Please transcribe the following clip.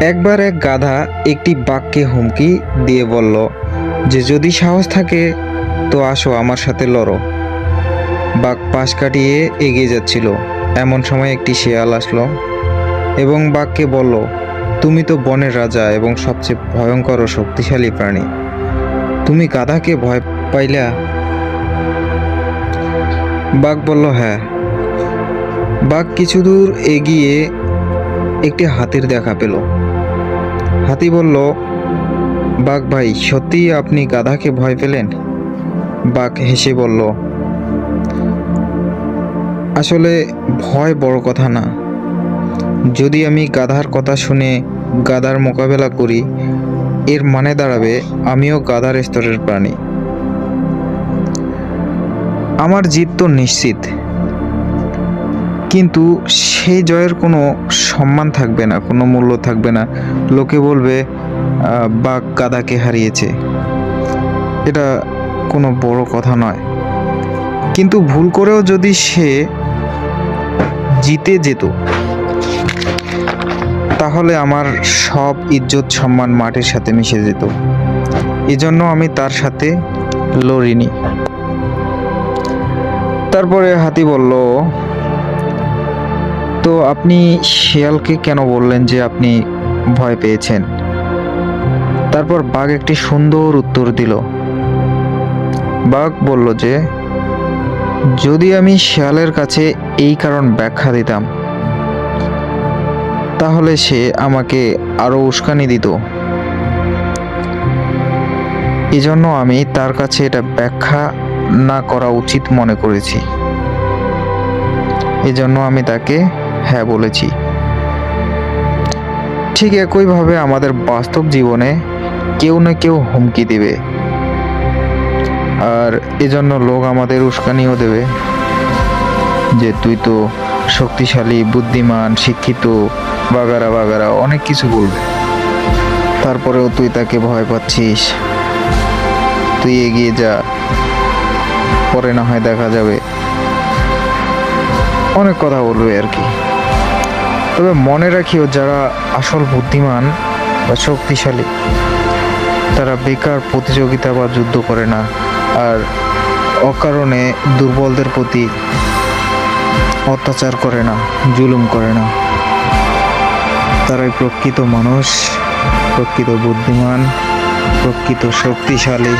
একবার এক গাধা একটি বাঘকে হুমকি দিয়ে বলল যে যদি সাহস থাকে তো আসো আমার সাথে লড়ো। বাঘ পাশ কাটিয়ে এগিয়ে যাচ্ছিল। এমন সময় একটি শেয়াল আসলো এবং বাঘকে বলল, তুমি তো বনের রাজা এবং সবচেয়ে ভয়ঙ্কর ও শক্তিশালী প্রাণী, তুমি গাধাকে ভয় পাইলা? বাঘ বলল, হ্যাঁ। বাঘ কিছু দূর এগিয়ে একটি হাতির দেখা পেল। হাতি বলল, বাঘ ভাই, সত্যি আপনি গাধাকে ভয় পেলেন? বাঘ হেসে বলল, আসলে ভয় বড় কথা না, যদি আমি গাধার কথা শুনে গাধার মোকাবেলা করি এর মানে দাঁড়াবে আমিও গাধার স্তরের প্রাণী। আমার জিত তো নিশ্চিত, কিন্তু সেই জয়ের কোনো সম্মান থাকবে না, কোনো মূল্য থাকবে না। লোকে বলবে বাঘ গাধাকে হারিয়েছে। এটা কোনো বড় কথা নয়, কিন্তু ভুল করেও যদি সে জিতে যেত তাহলে আমার সব ইজ্জত সম্মান মাটির সাথে মিশে যেত। এজন্য আমি তার সাথে লড়িনি। তারপরে হাতি বলল, তো আপনি শিয়ালকে কেন বললেন যে আপনি ভয় পেয়েছেন? তারপর বাঘ একটি সুন্দর উত্তর দিল। বাঘ বলল যে যদি আমি শিয়ালের কাছে এই কারণ ব্যাখ্যা দিতাম তাহলে সে আমাকে আরো উস্কানি দিত। এজন্য আমি তার কাছে এটা ব্যাখ্যা না করা উচিত মনে করেছি। এজন্য আমি তাকে হ্যাঁ বলেছি। ঠিক একইভাবে আমাদের বাস্তব জীবনে কেউ না কেউ হুমকি দেবে, আর এজন্য লোক আমাদের উস্কানিও দেবে যে তুই তো শক্তিশালী, বুদ্ধিমান, শিক্ষিত, বাগারা বাগারা অনেক কিছু বলবে। তারপরেও তুই তাকে ভয় পাচ্ছিস। তুই এগিয়ে যা, পরে না হয় দেখা যাবে। অনেক কথা বলবে আর কি। তবে মনে রাখিও, যারা আসল বুদ্ধিমান বা শক্তিশালী তারা বেকার প্রতিযোগিতা বা যুদ্ধ করে না, আর অকারণে দুর্বলদের প্রতি অত্যাচার করে না, জুলুম করে না। তারাই প্রকৃত মানুষ, প্রকৃত বুদ্ধিমান, প্রকৃত শক্তিশালী।